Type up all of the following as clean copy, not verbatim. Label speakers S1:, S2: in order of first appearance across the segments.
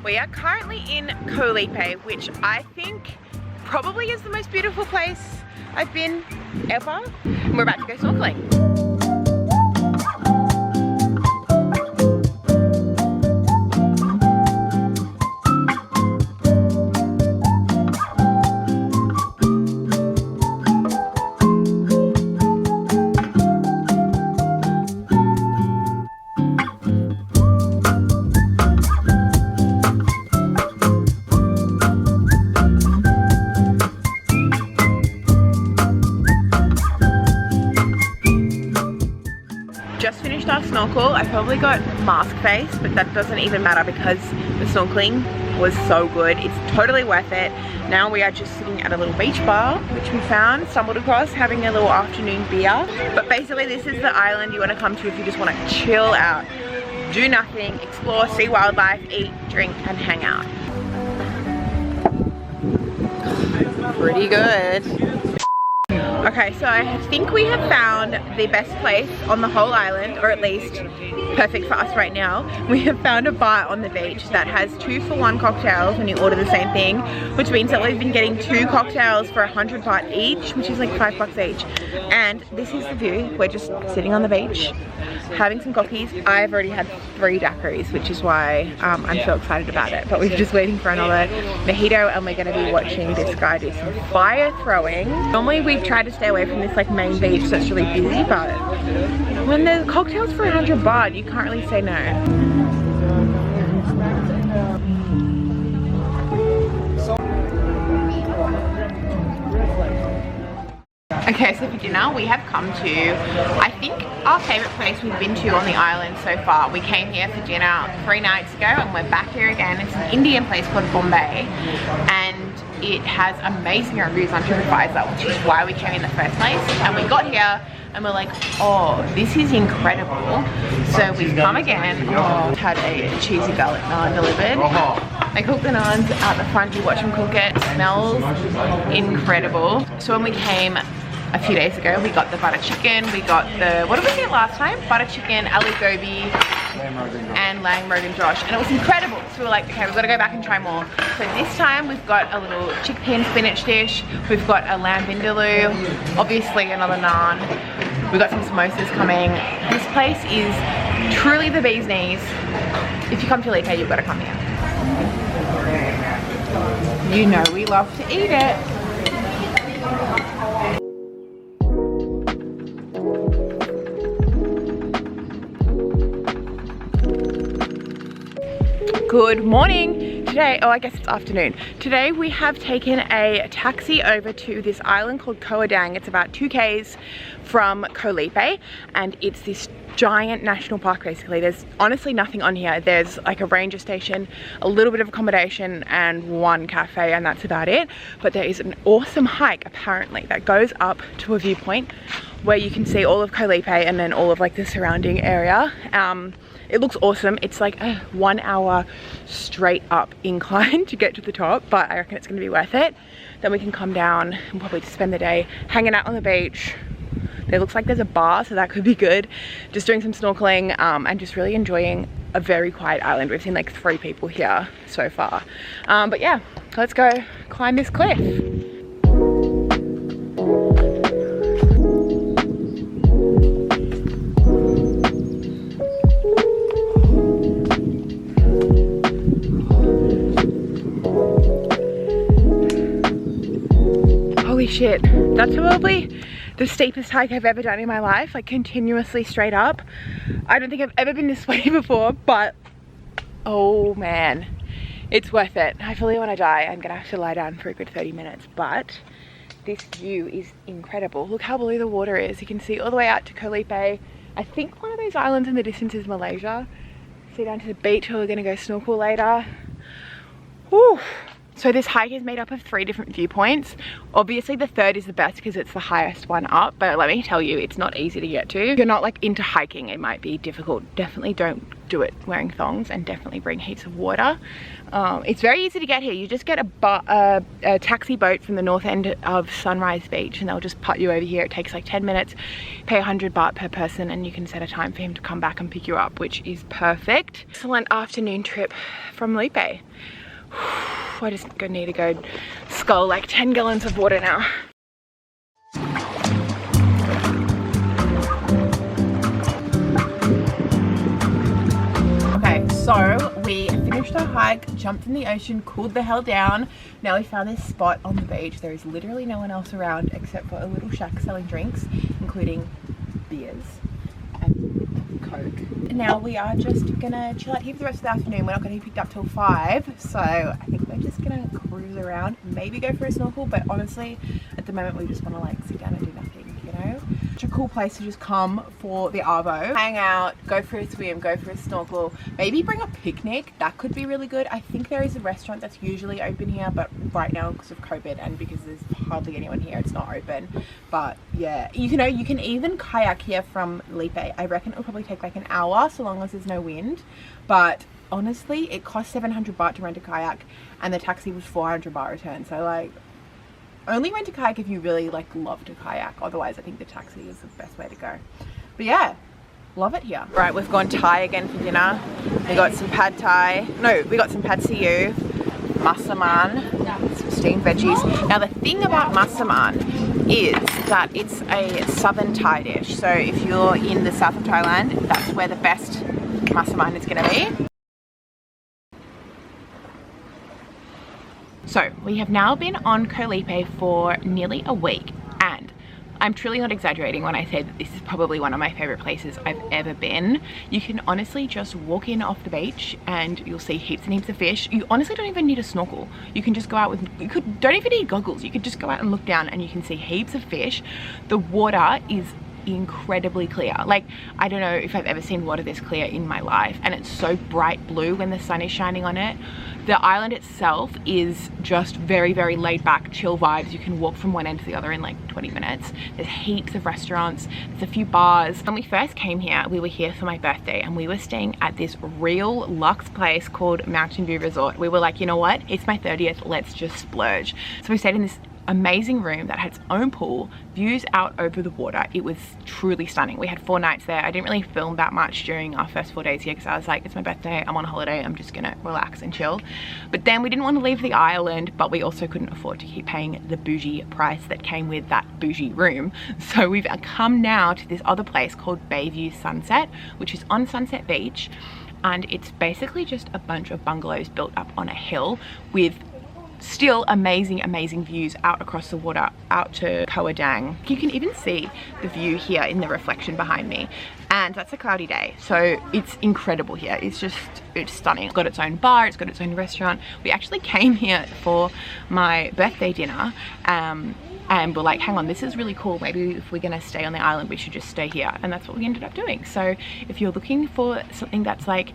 S1: We are currently in Koh Lipe, which I think probably is the most beautiful place I've been ever. And we're about to go snorkeling. Just finished our snorkel. I probably got mask face, but that doesn't even matter because the snorkeling was so good. It's totally worth it. Now we are just sitting at a little beach bar, which we stumbled across, having a little afternoon beer. But basically this is the island you want to come to if you just want to chill out, do nothing, explore, see wildlife, eat, drink, and hang out. Pretty good. Okay, so I think we have found the best place on the whole island, or at least perfect for us right now. We have found a bar on the beach that has 2-for-1 cocktails when you order the same thing, which means that we've been getting 2 cocktails for 100 baht each, which is like $5 each. And this is the view. We're just sitting on the beach, having some coffees. I've already had 3 daiquiris, which is why I'm so excited about it. But we're just waiting for another mojito, and we're going to be watching this guy do some fire throwing. Normally we try to stay away from this like main beach that's really busy, but when there's cocktails for 100 baht, you can't really say no. Okay, so for dinner we have come to, I think, our favourite place we've been to on the island so far. We came here for dinner 3 nights ago and we're back here again. It's an Indian place called Bombay, and it has amazing reviews on TripAdvisor, which is why we came in the first place. And we got here and we're like, oh, this is incredible. So we've come again. Oh, had a cheesy garlic naan delivered. They cook the naans out the front, you watch them cook it. It smells incredible. So when we came a few days ago, we got the butter chicken, we got the, what did we get last time? Butter chicken, aloo gobi, and lamb rogan josh, and it was incredible. So we were like, okay, we've got to go back and try more. So this time we've got a little chickpea and spinach dish, we've got a lamb vindaloo, obviously another naan, we've got some samosas coming. This place is truly the bee's knees. If you come to Lipe, you've got to come here. You know we love to eat it. Good morning. Today, oh I guess it's afternoon. Today we have taken a taxi over to this island called Koh Adang. It's about 2 km from Koh Lipe, and it's this giant national park basically. There's honestly nothing on here. There's like a ranger station, a little bit of accommodation, and 1 cafe, and that's about it. But there is an awesome hike apparently that goes up to a viewpoint where you can see all of Koh Lipe and then all of like the surrounding area. It looks awesome. It's like a 1 hour straight up incline to get to the top, but I reckon it's gonna be worth it. Then we can come down and probably just spend the day hanging out on the beach. There looks like there's a bar, so that could be good. Just doing some snorkeling and just really enjoying a very quiet island. We've seen like 3 people here so far. But yeah, let's go climb this cliff. Holy shit, that's probably the steepest hike I've ever done in my life, like continuously straight up. I don't think I've ever been this way before, but oh man, it's worth it. I feel like when I die, I'm gonna have to lie down for a good 30 minutes, but this view is incredible. Look how blue the water is. You can see all the way out to Koh Lipe. I think one of those islands in the distance is Malaysia. See down to the beach where we're gonna go snorkel later. Whew. So this hike is made up of 3 different viewpoints. Obviously the third is the best because it's the highest one up, but let me tell you, it's not easy to get to. If you're not like into hiking, it might be difficult. Definitely don't do it wearing thongs, and definitely bring heaps of water. It's very easy to get here. You just get a taxi boat from the north end of Sunrise Beach and they'll just put you over here. It takes like 10 minutes, pay 100 baht per person, and you can set a time for him to come back and pick you up, which is perfect. Excellent afternoon trip from Lipe. I just need to go scull like 10 gallons of water now. Okay, so we finished our hike, jumped in the ocean, cooled the hell down. Now we found this spot on the beach. There is literally no one else around except for a little shack selling drinks, including beers and Coke. Now we are just gonna chill out here for the rest of the afternoon. We're not gonna be picked up till 5, so I think we're just gonna cruise around, maybe go for a snorkel, but honestly at the moment we just want to like sit down and do nothing, you know. Such a cool place to just come for the arvo, hang out, go for a swim, go for a snorkel, maybe bring a picnic. That could be really good. I think there is a restaurant that's usually open here, but right now because of COVID and because there's hardly anyone here, it's not open. But yeah, you know, you can even kayak here from Lipe. I reckon it'll probably take like an hour so long as there's no wind, but honestly it cost 700 baht to rent a kayak and the taxi was 400 baht return. So like, only rent a kayak if you really like love to kayak. Otherwise I think the taxi is the best way to go. But yeah, love it here. Right, we've gone Thai again for dinner. We got some pad Thai. No, we got some pad see ew, masaman, some steamed veggies. Now the thing about masaman is that it's a southern Thai dish. So if you're in the south of Thailand, that's where the best masaman is gonna be. So we have now been on Koh Lipe for nearly a week, and I'm truly not exaggerating when I say that this is probably one of my favorite places I've ever been. You can honestly just walk in off the beach and you'll see heaps and heaps of fish. You honestly don't even need a snorkel. You can just go out with, don't even need goggles. You could just go out and look down and you can see heaps of fish. The water is incredibly clear. Like, I don't know if I've ever seen water this clear in my life, and it's so bright blue when the sun is shining on it. The island itself is just very, very laid back, chill vibes. You can walk from one end to the other in like 20 minutes. There's heaps of restaurants, there's a few bars. When we first came here, we were here for my birthday and we were staying at this real luxe place called Mountain View Resort. We were like, you know what, it's my 30th, let's just splurge. So we stayed in this amazing room that had its own pool, views out over the water. It was truly stunning. We had 4 nights there. I didn't really film that much during our first 4 days here because I was like, it's my birthday, I'm on holiday, I'm just gonna relax and chill. But then we didn't want to leave the island, but we also couldn't afford to keep paying the bougie price that came with that bougie room. So we've come now to this other place called Bayview Sunset, which is on Sunset Beach, and it's basically just a bunch of bungalows built up on a hill with still amazing views out across the water out to Koh Adang. You can even see the view here in the reflection behind me, and that's a cloudy day, so it's incredible here. It's stunning. It's got its own bar, it's got its own restaurant. We actually came here for my birthday dinner and we're like, hang on, this is really cool, maybe if we're gonna stay on the island we should just stay here, and that's what we ended up doing. So if you're looking for something that's like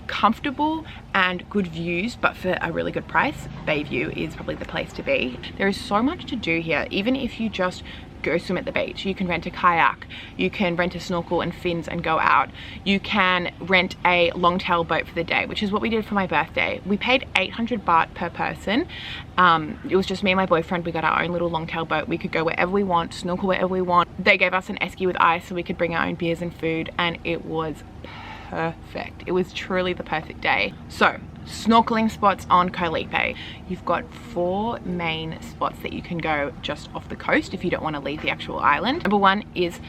S1: comfortable and good views but for a really good price, Bayview is probably the place to be. There is so much to do here. Even if you just go swim at the beach, you can rent a kayak, you can rent a snorkel and fins and go out, you can rent a longtail boat for the day, which is what we did for my birthday. We paid 800 baht per person. It was just me and my boyfriend. We got our own little longtail boat. We could go wherever we want, snorkel wherever we want. They gave us an esky with ice so we could bring our own beers and food, and it was perfect. It was truly the perfect day. So snorkeling spots on Koh Lipe. You've got 4 main spots that you can go just off the coast if you don't want to leave the actual island. Number 1 is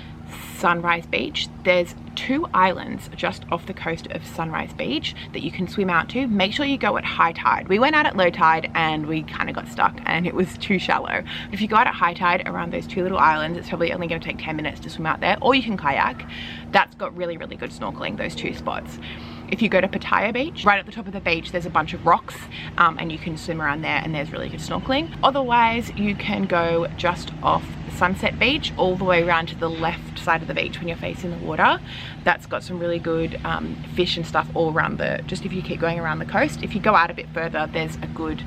S1: Sunrise Beach. There's 2 islands just off the coast of Sunrise Beach that you can swim out to. Make sure you go at high tide. We went out at low tide and we kind of got stuck and it was too shallow. But if you go out at high tide around those 2 little islands, it's probably only going to take 10 minutes to swim out there, or you can kayak. That's got really good snorkeling, those 2 spots. If you go to Pattaya Beach, right at the top of the beach, there's a bunch of rocks and you can swim around there and there's really good snorkeling. Otherwise, you can go just off Sunset Beach all the way around to the left side of the beach when you're facing the water. That's got some really good fish and stuff all around just if you keep going around the coast. If you go out a bit further, there's a good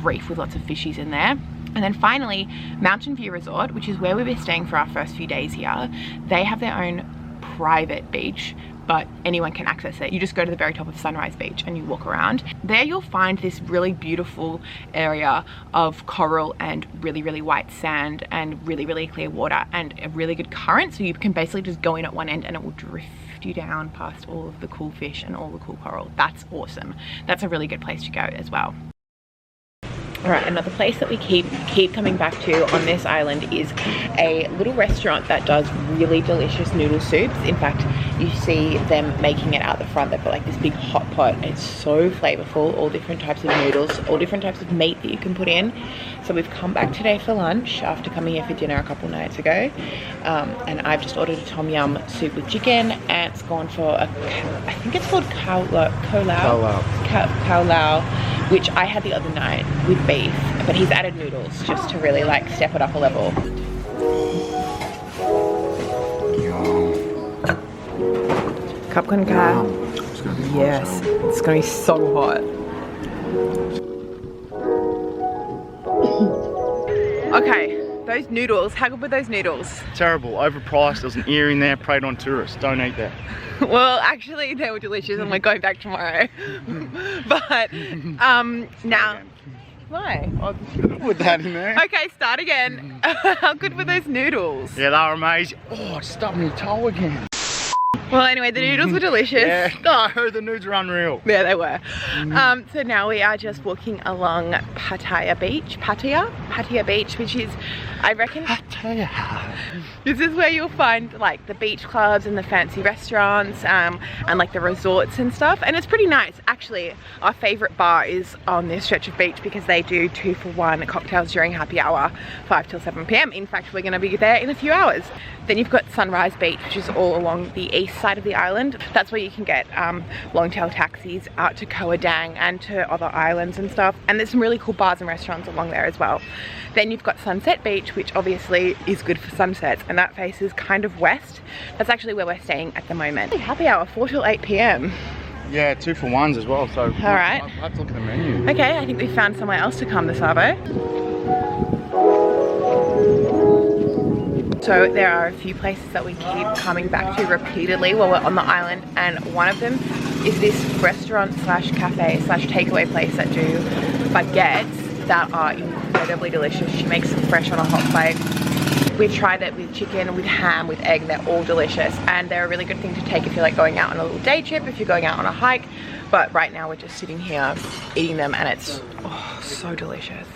S1: reef with lots of fishies in there. And then finally, Mountain View Resort, which is where we were staying for our first few days here. They have their own private beach, but anyone can access it. You just go to the very top of Sunrise Beach and you walk around. There you'll find this really beautiful area of coral and really, really white sand and really, really clear water and a really good current. So you can basically just go in at one end and it will drift you down past all of the cool fish and all the cool coral. That's awesome. That's a really good place to go as well. All right, another place that we keep coming back to on this island is a little restaurant that does really delicious noodle soups. In fact, you see them making it out the front. They've got like this big hot pot. It's so flavorful, all different types of noodles, all different types of meat that you can put in. So we've come back today for lunch after coming here for dinner a couple nights ago. And I've just ordered a tom yum soup with chicken, and it's gone for I think it's called Koh Lao, which I had the other night with beef, but he's added noodles just to really like step it up a level. Cup con ka. Yes, it's gonna be so hot. Okay, those noodles, how good were those noodles?
S2: Terrible, overpriced, there's an ear in there, preyed on tourists, don't eat that.
S1: Well, actually they were delicious and we're going back tomorrow. But now, why?
S2: I'll put that in there.
S1: Okay, start again. How good were those noodles?
S2: Yeah, they were amazing. Oh, I stubbed my toe again.
S1: Well, anyway, the noodles were delicious.
S2: Yeah, no, the noodles were unreal.
S1: Yeah, they were. So now we are just walking along Pattaya Beach, Pattaya Beach, which is, I reckon, Pattaya. This is where you'll find like the beach clubs and the fancy restaurants and like the resorts and stuff. And it's pretty nice. Actually, our favorite bar is on this stretch of beach because they do 2-for-1 cocktails during happy hour, 5 till 7 p.m. In fact, we're going to be there in a few hours. Then you've got Sunrise Beach, which is all along the east side of the island. That's where you can get long tail taxis out to Koh Adang and to other islands and stuff. And there's some really cool bars and restaurants along there as well. Then you've got Sunset Beach, which obviously is good for sunsets, and that faces kind of west. That's actually where we're staying at the moment. Happy hour, 4 till 8 p.m.
S2: Yeah, 2-for-1s as well, so
S1: all right.
S2: I'll have to look at the menu.
S1: Okay, I think we found somewhere else to come this arvo. So there are a few places that we keep coming back to repeatedly while we're on the island, and one of them is this restaurant slash cafe slash takeaway place that do baguettes that are incredibly delicious. She makes them fresh on a hot plate. We've tried it with chicken, with ham, with egg, and they're all delicious, and they're a really good thing to take if you're like going out on a little day trip, if you're going out on a hike. But right now we're just sitting here eating them, and it's so delicious.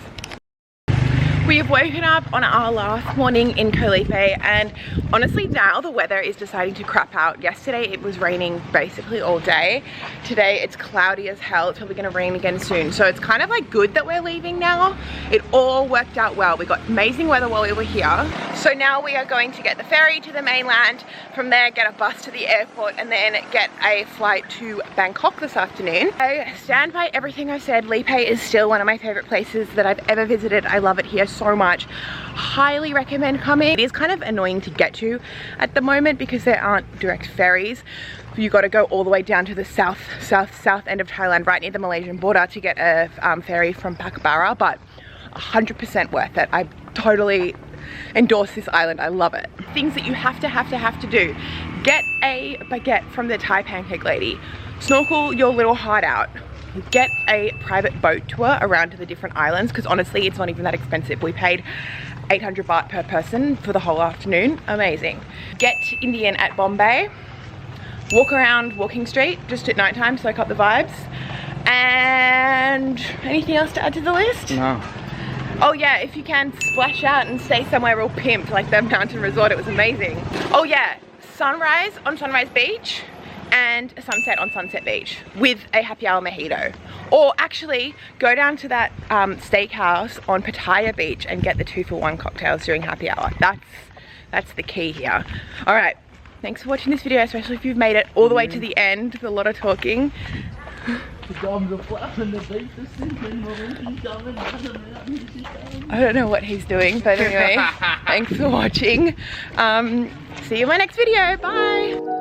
S1: We have woken up on our last morning in Koh Lipe, and honestly now the weather is deciding to crap out. Yesterday it was raining basically all day. Today it's cloudy as hell. It's probably going to rain again soon. So it's kind of like good that we're leaving now. It all worked out well. We got amazing weather while we were here. So now we are going to get the ferry to the mainland. From there get a bus to the airport and then get a flight to Bangkok this afternoon. I stand by everything I said. Lipe is still one of my favorite places that I've ever visited. I love it here so much. Highly recommend coming. It is kind of annoying to get to at the moment because there aren't direct ferries. You got to go all the way down to the south end of Thailand, right near the Malaysian border, to get a ferry from Pakbara, but 100% worth it. I totally endorse this island. I love it. Things that you have to do: get a baguette from the Thai pancake lady, snorkel your little heart out, get a private boat tour around to the different islands, because honestly it's not even that expensive. We paid 800 baht per person for the whole afternoon. Amazing. Get Indian at Bombay, walk around Walking Street just at night time, soak up the vibes. And anything else to add to the list?
S2: No.
S1: Oh yeah, if you can, splash out and stay somewhere real pimped like the mountain resort. It was amazing. Oh yeah, sunrise on Sunrise Beach and a sunset on Sunset Beach with a happy hour mojito. Or actually go down to that steakhouse on Pattaya Beach and get the 2-for-1 cocktails during happy hour. That's the key here. All right, Thanks for watching this video, especially if you've made it all the way to the end with a lot of talking. I don't know what he's doing, but anyway, thanks for watching. See you in my next video. Bye.